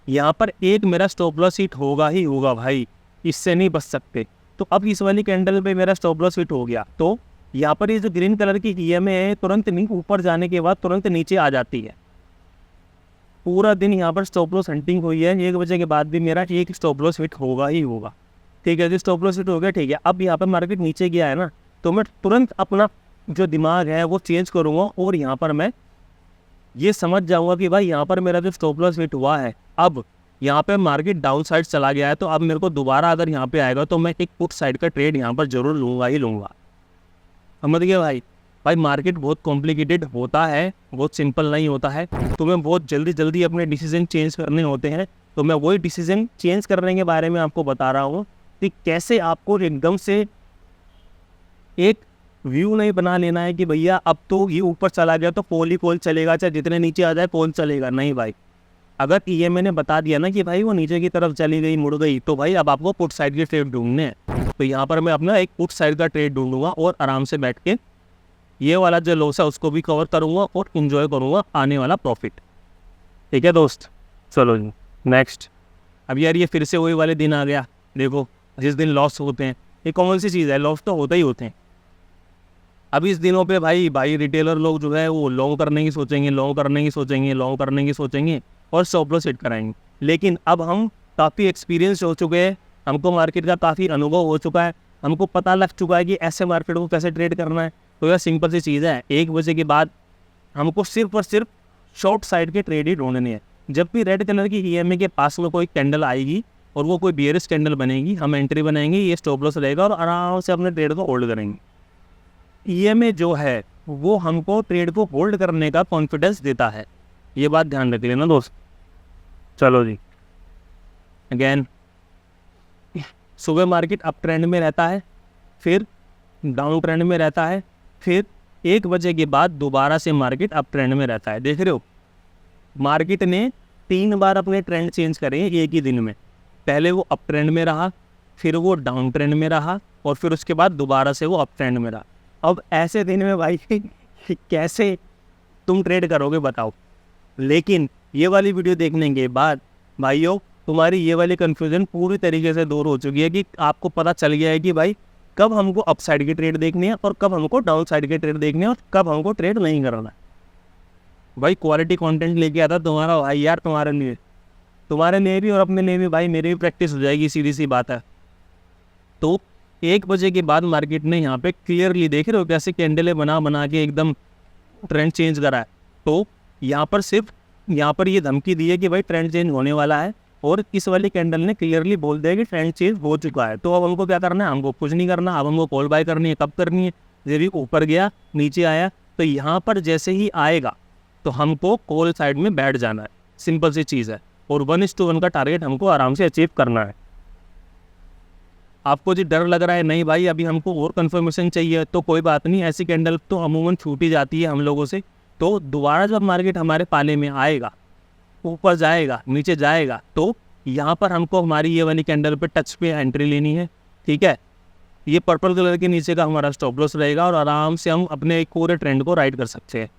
यहाँ पर एक मेरा स्टॉप लॉस हिट होगा ही होगा भाई, इससे नहीं बच सकते। तो अब इस वाली कैंडल पे मेरा स्टॉप लॉस हिट हो गया, तो यहाँ पर ये जो ग्रीन कलर की ईएमए है तुरंत नहीं ऊपर जाने के बाद तुरंत नीचे आ जाती है। पूरा दिन यहाँ पर स्टॉप लॉस हंटिंग हुई है, 1 बजे के बाद भी मेरा एक स्टॉप लॉस हिट होगा ही होगा। ठीक है, जो स्टॉप लॉस हिट हो गया, ठीक है। अब यहाँ पर मार्केट नीचे गया है ना, तो मैं तुरंत अपना जो दिमाग है वो चेंज करूँगा और यहाँ पर मैं ये समझ जाऊँगा कि भाई यहाँ पर मेरा जो स्टॉप लॉस हिट हुआ है, अब यहाँ पे मार्केट डाउन साइड चला गया है, तो अब मेरे को दोबारा अगर यहाँ पे आएगा तो मैं एक पुट साइड का ट्रेड यहाँ पर जरूर लूँगा ही लूँगा। समझ गए भाई? भाई मार्केट बहुत कॉम्प्लिकेटेड होता है, बहुत सिंपल नहीं होता है। तुम्हें बहुत जल्दी जल्दी अपने डिसीजन चेंज करने होते हैं, तो मैं वही डिसीजन चेंज करने के बारे में आपको बता रहा हूँ कि कैसे आपको एकदम से एक व्यू नहीं बना लेना है कि भैया अब तो ये ऊपर चला गया तो पोल ही पोल चलेगा, चाहे जितने नीचे आ जाए पोल चलेगा। नहीं भाई, अगर ईएमए ने बता दिया ना कि भाई वो नीचे की तरफ चली गई, मुड़ गई, तो भाई अब आपको पुट साइड के ट्रेड ढूंढने हैं। तो यहाँ पर मैं अपना एक पुट साइड का ट्रेड ढूंढूंगा और आराम से बैठ के ये वाला जो लॉस है उसको भी कवर करूँगा और इन्जॉय करूँगा आने वाला प्रॉफिट। ठीक है दोस्त, चलो जी नेक्स्ट। अब यार ये फिर से वही वाले दिन आ गया, देखो जिस दिन लॉस होते हैं। ये कॉमन सी चीज़ है, लॉस तो होते ही होते हैं। अब इस दिनों पे भाई रिटेलर लोग जो है वो लॉन्ग करने की सोचेंगे, लॉन्ग करने की सोचेंगे, लॉन्ग करने की सोचेंगे और स्टॉप लॉस हिट कराएंगे। लेकिन अब हम काफ़ी एक्सपीरियंस हो चुके हैं, हमको मार्केट का काफ़ी अनुभव हो चुका है, हमको पता लग चुका है कि ऐसे मार्केट को कैसे ट्रेड करना है। तो यह सिंपल सी चीज़ है, 1 बजे के बाद हमको सिर्फ और सिर्फ शॉर्ट साइड के ट्रेड ही ढूंढने हैं। जब भी रेड कलर की ईएमए के पास में कोई कैंडल आएगी और वो कोई बियरिश कैंडल बनेगी, हम एंट्री बनाएंगे, ये स्टॉप लॉस रहेगा और आराम से अपने ट्रेड को होल्ड करेंगे। ईएमए जो है वो हमको ट्रेड को होल्ड करने का कॉन्फिडेंस देता है, ये बात ध्यान रख लेना दोस्त। चलो जी, अगेन सुबह मार्केट अप ट्रेंड में रहता है, फिर डाउन ट्रेंड में रहता है, फिर 1 बजे के बाद दोबारा से मार्केट अप ट्रेंड में रहता है। देख रहे हो, मार्केट ने 3 बार अपने ट्रेंड चेंज करे एक ही दिन में। पहले वो अप ट्रेंड में रहा, फिर वो डाउन ट्रेंड में रहा और फिर उसके बाद दोबारा से वो अप ट्रेंड में रहा। अब ऐसे दिन में भाई कैसे तुम ट्रेड करोगे बताओ। लेकिन ये वाली वीडियो देखने के बाद भाइयों तुम्हारी ये वाली कन्फ्यूजन पूरी तरीके से दूर हो चुकी है कि आपको पता चल गया है कि भाई कब हमको अप साइड की ट्रेड देखनी है और कब हमको डाउन साइड की ट्रेड देखनी है और कब हमको ट्रेड नहीं करना है। भाई क्वालिटी कंटेंट लेके आता तुम्हारा भाई यार, तुम्हारे लिए भी और अपने लिए भी भाई, मेरी भी प्रैक्टिस हो जाएगी, सीधी सी बात है। तो 1 बजे के बाद मार्केट ने यहाँ पे क्लियरली देख रहे हो कैसे कैंडलें बना बना के एकदम ट्रेंड चेंज करा है। तो यहाँ पर सिर्फ यहाँ पर ये धमकी दी है कि भाई ट्रेंड चेंज होने वाला है और इस वाली कैंडल ने क्लियरली बोल दिया कि ट्रेंड चेंज हो चुका है। तो अब हमको क्या करना है, हमको कुछ नहीं करना, अब हमको कॉल बाय करनी है। कब करनी है, जब भी ऊपर गया नीचे आया तो यहाँ पर जैसे ही आएगा तो हमको कॉल साइड में बैठ जाना है, सिंपल सी चीज़ है। और 1:1 का टारगेट हमको आराम से अचीव करना है। आपको जी डर लग रहा है, नहीं भाई अभी हमको और कंफर्मेशन चाहिए, तो कोई बात नहीं, ऐसी कैंडल तो अमूमन छूट ही जाती है हम लोगों से। तो दोबारा जब मार्केट हमारे पाले में आएगा, ऊपर जाएगा नीचे जाएगा, तो यहाँ पर हमको हमारी ये वाली कैंडल पे टच पे एंट्री लेनी है। ठीक है, ये पर्पल कलर के नीचे का हमारा स्टॉप लॉस रहेगा और आराम से हम अपने एक पूरे ट्रेंड को राइड कर सकते हैं।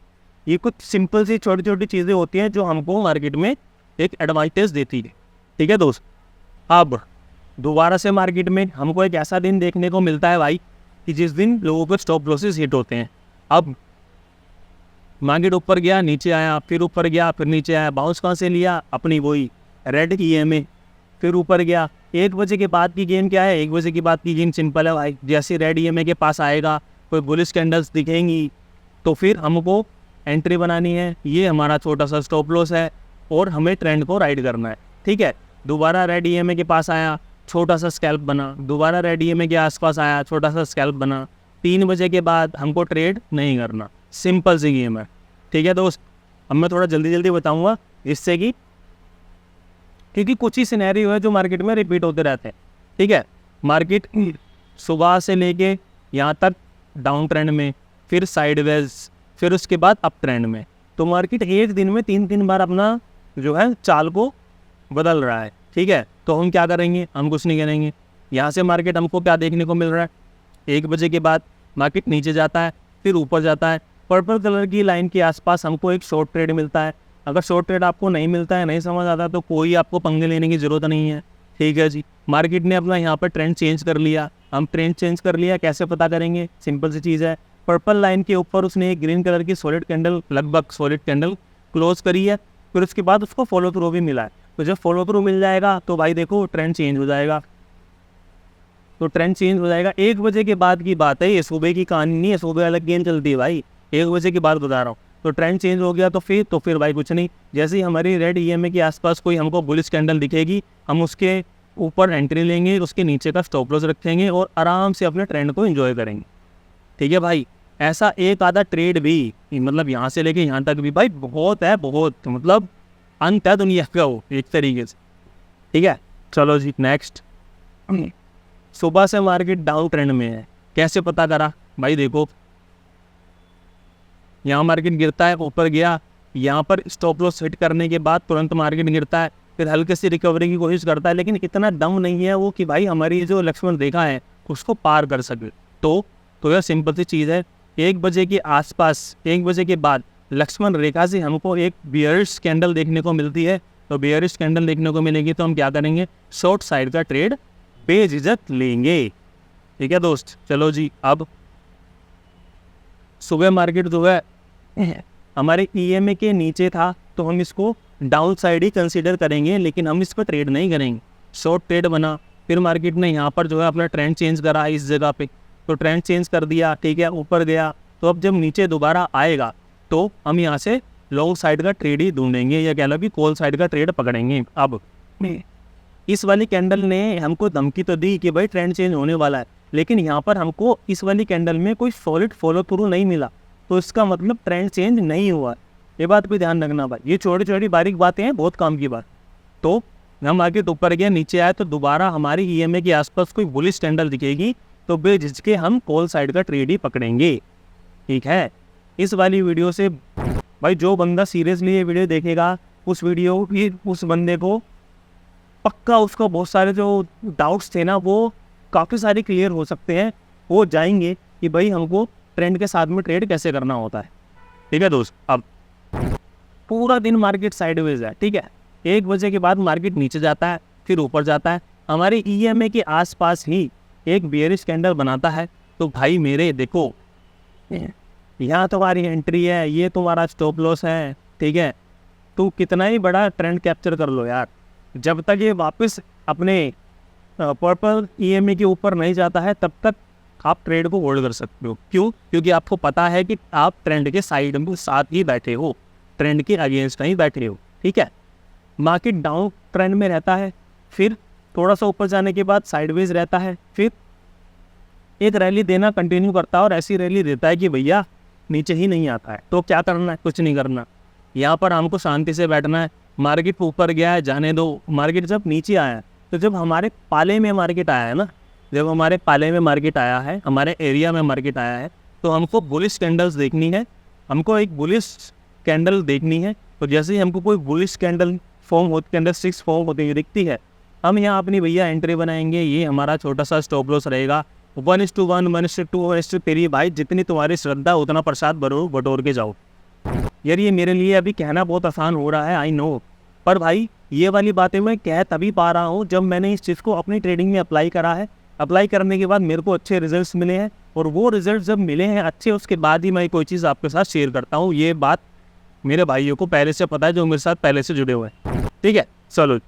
ये कुछ सिंपल सी छोटी छोटी चीज़ें होती हैं जो हमको मार्केट में एक एडवांटेज देती है। ठीक है दोस्त, अब दोबारा से मार्केट में हमको एक ऐसा दिन देखने को मिलता है भाई कि जिस दिन लोगों को स्टॉप लॉसेस हिट होते हैं। अब मार्केट ऊपर गया नीचे आया, फिर ऊपर गया फिर नीचे आया, बाउंस कहाँ से लिया, अपनी वही रेड ईएमए, फिर ऊपर गया। 1 बजे के बाद की गेम क्या है, 1 बजे के बाद की गेम सिंपल है भाई, जैसे रेड ईएमए के पास आएगा, कोई बुलिश कैंडल्स दिखेंगी तो फिर हमको एंट्री बनानी है। ये हमारा छोटा सा स्टॉप लॉस है और हमें ट्रेंड को राइड करना है। ठीक है, दोबारा रेड ईएमए के पास आया, छोटा सा स्कैल्प बना, दोबारा रेड ईएमए के आसपास आया, छोटा सा स्कैल्प बना। 3 बजे के बाद हमको ट्रेड नहीं करना, सिंपल सी गेम है। ठीक है दोस्त, अब मैं थोड़ा जल्दी जल्दी बताऊंगा जिससे कि क्योंकि कुछ ही सिनेरियो है जो मार्केट में रिपीट होते रहते हैं। ठीक है, मार्केट सुबह से लेके यहाँ तक डाउन ट्रेंड में, फिर साइडवेज, फिर उसके बाद अप ट्रेंड में। तो मार्केट एक दिन में 3 बार अपना जो है चाल को बदल रहा है। ठीक है, तो हम क्या करेंगे, हम कुछ नहीं करेंगे। यहाँ से मार्केट हमको क्या देखने को मिल रहा है, 1 बजे के बाद मार्केट नीचे जाता है, फिर ऊपर जाता है। पर्पल कलर की लाइन के आसपास हमको एक शॉर्ट ट्रेड मिलता है। अगर शॉर्ट ट्रेड आपको नहीं मिलता है, नहीं समझ आता, तो कोई आपको पंगे लेने की ज़रूरत नहीं है। ठीक है जी, मार्केट ने अपना यहाँ पर ट्रेंड चेंज कर लिया। हम ट्रेंड चेंज कर लिया, कैसे पता करेंगे, सिंपल सी चीज़ है। पर्पल लाइन के ऊपर उसने एक ग्रीन कलर की सॉलिड कैंडल, लगभग सॉलिड कैंडल क्लोज करी है, फिर उसके बाद उसको फॉलो थ्रू भी मिला है। तो जब फॉलो थ्रू मिल जाएगा तो भाई देखो ट्रेंड चेंज हो जाएगा। तो ट्रेंड चेंज हो जाएगा। 1 बजे के बाद की बात है, ये सुबह की कहानी नहीं है, सुबह अलग गेम चलती है भाई, 1 बजे की बात बता रहा हूँ। तो ट्रेंड चेंज हो गया तो फिर भाई कुछ नहीं, जैसे ही हमारी रेड ईएमए के आसपास कोई हमको बुलिश कैंडल दिखेगी, हम उसके ऊपर एंट्री लेंगे, उसके नीचे का स्टॉप लॉस रखेंगे और आराम से अपने ट्रेंड को एंजॉय करेंगे। ठीक है भाई, ऐसा एक आधा ट्रेड भी, मतलब यहाँ से लेके यहाँ तक भी भाई बहुत है, बहुत, मतलब अंत है दुनिया का वो एक तरीके से। ठीक है, चलो जी नेक्स्ट। सुबह से मार्केट डाउन ट्रेंड में है, कैसे पता करा भाई, देखो यहाँ मार्केट गिरता है, ऊपर गया, यहाँ पर स्टॉप लॉस हिट करने के बाद तुरंत मार्केट गिरता है, फिर हल्के से रिकवरी की कोशिश करता है, लेकिन इतना दम नहीं है वो कि भाई हमारी जो लक्ष्मण रेखा है उसको पार कर सके। तो यह सिंपल सी चीज़ है, 1 बजे के आसपास, 1 बजे के बाद लक्ष्मण रेखा से हमको एक बियरिश कैंडल देखने को मिलती है। तो बियरिश कैंडल देखने को मिलेगी तो हम क्या करेंगे, शॉर्ट साइड का ट्रेड बेझिझक लेंगे। ठीक है दोस्त, चलो जी। अब सुबह मार्केट जो है हमारे ईएमए के नीचे था, तो हम इसको डाउन साइड ही कंसीडर करेंगे, लेकिन हम इस पर ट्रेड नहीं करेंगे। शॉर्ट ट्रेड बना, फिर मार्केट ने यहाँ पर जो है अपना ट्रेंड चेंज करा इस जगह पे, तो ट्रेंड चेंज कर दिया, ठीक है, ऊपर गया। तो अब जब नीचे दोबारा आएगा तो हम यहाँ से लॉन्ग साइड का ट्रेड ही ढूंढेंगे, या कह लो कि कॉल साइड का ट्रेड पकड़ेंगे। अब इस वाली कैंडल ने हमको धमकी तो दी कि भाई ट्रेंड चेंज होने वाला है, लेकिन यहाँ पर हमको इस वाली कैंडल में कोई सॉलिड फॉलो थ्रू नहीं मिला, तो इसका मतलब ट्रेंड चेंज नहीं हुआ। ये बात भी ध्यान रखना भाई, ये छोटी छोटी बारीक बातें हैं, बहुत काम की बात। तो हम आगे ऊपर गया, नीचे आए, तो दोबारा हमारी ईएमए के आसपास कोई बुलिश कैंडल दिखेगी, तो बेझिझके हम कॉल साइड का ट्रेड ही पकड़ेंगे। ठीक है, इस वाली वीडियो से भाई जो बंदा सीरियसली ये वीडियो देखेगा, उस बंदे को पक्का उसका बहुत सारे जो डाउट्स थे ना, वो काफ़ी सारे क्लियर हो सकते हैं, वो जाएंगे कि भाई हमको ट्रेंड के साथ में ट्रेड कैसे करना होता है। ठीक है दोस्त, अब पूरा दिन मार्केट साइडवेज है। ठीक है, 1 बजे के बाद मार्केट नीचे जाता है, फिर ऊपर जाता है, हमारे ईएमए के आसपास ही एक बेयरिश कैंडल बनाता है। तो भाई मेरे देखो, यहाँ तुम्हारी एंट्री है, ये तुम्हारा स्टॉप लॉस है। ठीक है, तू कितना ही बड़ा ट्रेंड कैप्चर कर लो यार, जब तक ये वापस अपने पर्पल ईएमए के ऊपर नहीं जाता है, तब तक आप ट्रेड को होल्ड कर सकते हो। क्यों? क्योंकि आपको पता है कि आप ट्रेंड के साइड में साथ ही बैठे हो, ट्रेंड के अगेंस्ट नहीं बैठे हो। ठीक है, मार्केट डाउन ट्रेंड में रहता है, फिर थोड़ा सा ऊपर जाने के बाद साइडवेज रहता है, फिर एक रैली देना कंटिन्यू करता है, और ऐसी रैली देता है कि भैया नीचे ही नहीं आता है। तो क्या करना है? कुछ नहीं करना, यहाँ पर हमको शांति से बैठना है। मार्केट ऊपर गया है, जाने दो। मार्केट जब नीचे आया है, तो जब हमारे पाले में मार्केट आया है ना, जब हमारे पाले में मार्केट आया है, हमारे एरिया में मार्केट आया है, तो हमको बुलिश कैंडल्स देखनी है, हमको एक बुलिश कैंडल देखनी है। तो जैसे ही हमको कोई बुलिश कैंडल फॉर्म होती, कैंडल स्टिक्स फॉर्म होती हुई दिखती है, हम यहाँ अपनी भैया एंट्री बनाएंगे। ये हमारा छोटा सा स्टॉप लॉस रहेगा, 1:1, 1:2, 1:3। भाई जितनी तुम्हारी श्रद्धा उतना प्रसाद बटोर के जाओ। यार ये मेरे लिए अभी कहना बहुत आसान हो रहा है, आई नो, पर भाई ये वाली बातें मैं कह तभी पा रहा हूँ जब मैंने इस चीज़ को अपनी ट्रेडिंग में अप्लाई करा है। अप्लाई करने के बाद मेरे को अच्छे रिजल्ट्स मिले हैं, और वो रिजल्ट जब मिले हैं अच्छे, उसके बाद ही मैं कोई चीज़ आपके साथ शेयर करता हूँ। ये बात मेरे भाइयों को पहले से पता है, जो मेरे साथ पहले से जुड़े हुए हैं। ठीक है, चलो।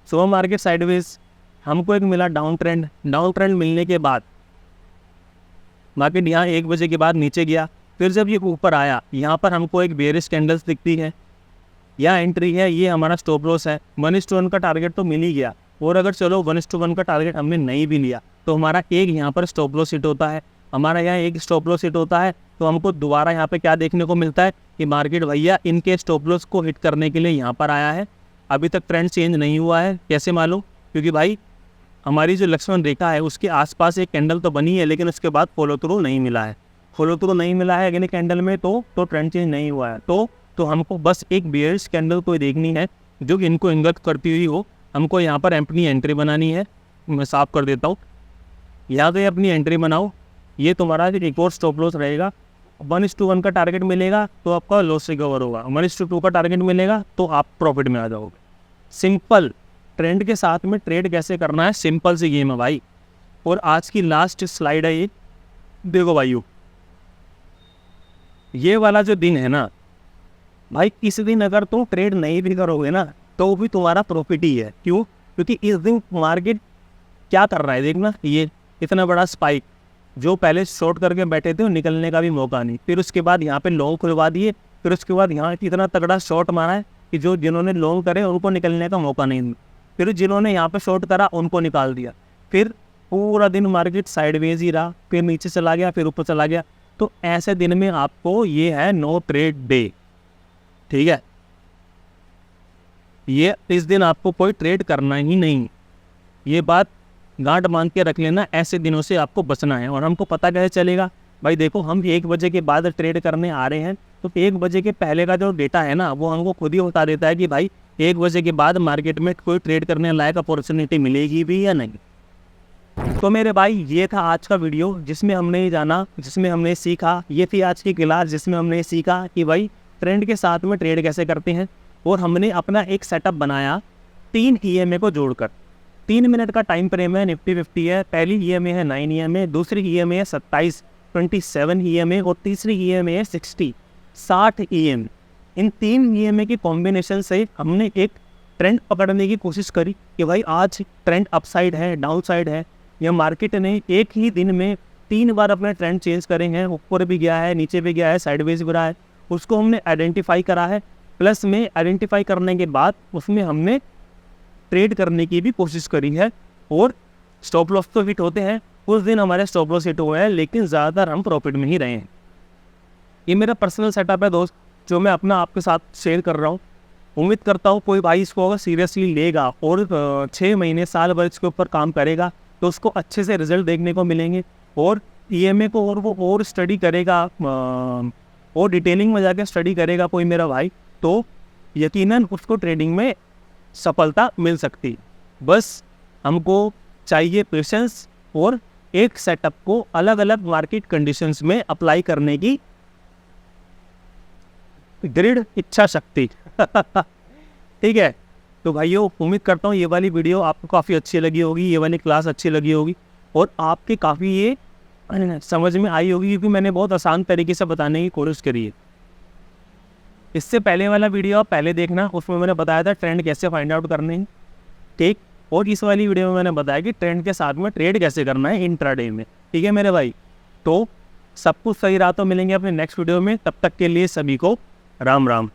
सुबह मार्केट साइडवेज, हमको एक मिला डाउन ट्रेंड। डाउन ट्रेंड मिलने के बाद मार्केट यहाँ 1 बजे के बाद नीचे गया, फिर जब ये ऊपर आया, यहाँ पर हमको एक बेयरिश कैंडल्स दिखती है, यहाँ एंट्री है, ये हमारा स्टॉप लॉस है। 1:1 का टारगेट तो मिल ही गया, और अगर चलो 1:1 का टारगेट हमने नहीं भी लिया, तो हमारा एक यहाँ पर स्टॉप लॉस हिट होता है। हमारा यहाँ एक स्टॉप लॉस हिट होता है, तो हमको दोबारा यहाँ पे क्या देखने को मिलता है कि मार्केट भैया इनके स्टॉप लॉस को हिट करने के लिए यहाँ पर आया है। अभी तक ट्रेंड चेंज नहीं हुआ है। कैसे मालूम? क्योंकि भाई हमारी जो लक्ष्मण रेखा है उसके आसपास एक कैंडल तो बनी है, लेकिन उसके बाद फॉलो थ्रू नहीं मिला है। फॉलो थ्रू नहीं मिला है अगले कैंडल में, तो ट्रेंड चेंज नहीं हुआ है। तो हमको बस एक बेयरिश कैंडल कोई देखनी है जो कि इनको इंगत करती हुई हो। हमको यहाँ पर अपनी एंट्री बनानी है। मैं साफ कर देता हूँ। यहाँ पे अपनी एंट्री बनाओ। ये तुम्हारा एक और स्टॉप लॉस रहेगा। 1:1 का टारगेट मिलेगा तो आपका लॉस रिकवर होगा। 1:2 का टारगेट मिलेगा तो आप प्रॉफिट में आ जाओगे। सिंपल। ट्रेंड के साथ में ट्रेड कैसे करना है, सिंपल सी गेम है भाई। और आज की लास्ट स्लाइड है ये। देखो भाइयों, ये वाला जो दिन है ना भाई, इस दिन अगर तुम ट्रेड नहीं भी करोगे ना तो भी तुम्हारा प्रॉफिट ही है। क्यों? क्योंकि इस दिन मार्केट क्या कर रहा है देखना। ये इतना बड़ा स्पाइक, जो पहले शॉर्ट करके बैठे थे निकलने का भी मौका नहीं, फिर उसके बाद यहाँ पे लॉन्ग खुलवा दिए, फिर उसके बाद यहाँ इतना तगड़ा शॉर्ट मारा है कि जो जिन्होंने लॉन्ग करे उनको निकलने का मौका नहीं, फिर जिन्होंने यहाँ पे शॉर्ट करा उनको निकाल दिया। फिर पूरा दिन मार्केट साइडवेज ही रहा, फिर नीचे चला गया, फिर ऊपर चला गया। तो ऐसे दिन में आपको ये है नो ट्रेड डे। ठीक है, ये इस दिन आपको कोई ट्रेड करना ही नहीं। ये बात गांठ बांध के रख लेना। ऐसे दिनों से आपको बचना है। और हमको पता कैसे चलेगा भाई? देखो, हम 1 बजे के बाद ट्रेड करने आ रहे हैं तो 1 बजे के पहले का जो डेटा है ना वो हमको खुद ही बता देता है कि भाई 1 बजे के बाद मार्केट में कोई ट्रेड करने लायक अपॉर्चुनिटी मिलेगी भी या नहीं। तो मेरे भाई, ये था आज का वीडियो जिसमें हमने जाना, जिसमें हमने सीखा। ये थी आज की क्लास जिसमें हमने सीखा कि भाई ट्रेंड के साथ में ट्रेड कैसे करते हैं। और हमने अपना एक सेटअप बनाया 3 EMA को जोड़कर। 3 मिनट का टाइम फ्रेम है, निफ्टी 50 है। पहली EMA है 9 EMA, दूसरी EMA है 27 EMA और तीसरी EMA है 60 EMA। इन 3 EMA की कॉम्बिनेशन से हमने एक ट्रेंड पकड़ने की कोशिश करी कि भाई आज ट्रेंड अपसाइड है, डाउन साइड है, या मार्केट ने एक ही दिन में 3 बार अपने ट्रेंड चेंज करे हैं। ऊपर भी गया है, नीचे भी गया है, साइडवेज भी रहा है। उसको हमने आइडेंटिफाई करा है। प्लस में आइडेंटिफाई करने के बाद उसमें हमने ट्रेड करने की भी कोशिश करी है। और स्टॉप लॉस तो हिट होते हैं, उस दिन हमारे स्टॉप लॉस हिट हुए हैं, लेकिन ज़्यादातर हम प्रॉफिट में ही रहे हैं। ये मेरा पर्सनल सेटअप है दोस्त, जो मैं अपना आपके साथ शेयर कर रहा हूँ। उम्मीद करता हूँ कोई भाई इसको अगर सीरियसली लेगा और 6 महीने साल भर इसके ऊपर काम करेगा तो उसको अच्छे से रिजल्ट देखने को मिलेंगे। और EMA को और वो और स्टडी करेगा, और डिटेलिंग में जाकर स्टडी करेगा कोई मेरा भाई, तो यकीनन उसको ट्रेडिंग में सफलता मिल सकती। बस हमको चाहिए पेशेंस और एक सेटअप को अलग अलग मार्केट कंडीशंस में अप्लाई करने की दृढ़ इच्छा शक्ति। ठीक है, तो भाइयों उम्मीद करता हूँ ये वाली वीडियो आपको काफ़ी अच्छी लगी होगी, ये वाली क्लास अच्छी लगी होगी और आपके काफ़ी ये समझ में आई होगी, क्योंकि मैंने बहुत आसान तरीके से बताने की कोशिश करी है। इससे पहले वाला वीडियो आप पहले देखना, उसमें मैंने बताया था ट्रेंड कैसे फाइंड आउट करने हैं। ठीक, और इस वाली वीडियो में मैंने बताया कि ट्रेंड के साथ में ट्रेड कैसे करना है इंट्राडे में। ठीक है मेरे भाई, तो सब कुछ सही रहा तो मिलेंगे अपने नेक्स्ट वीडियो में। तब तक के लिए सभी को राम राम।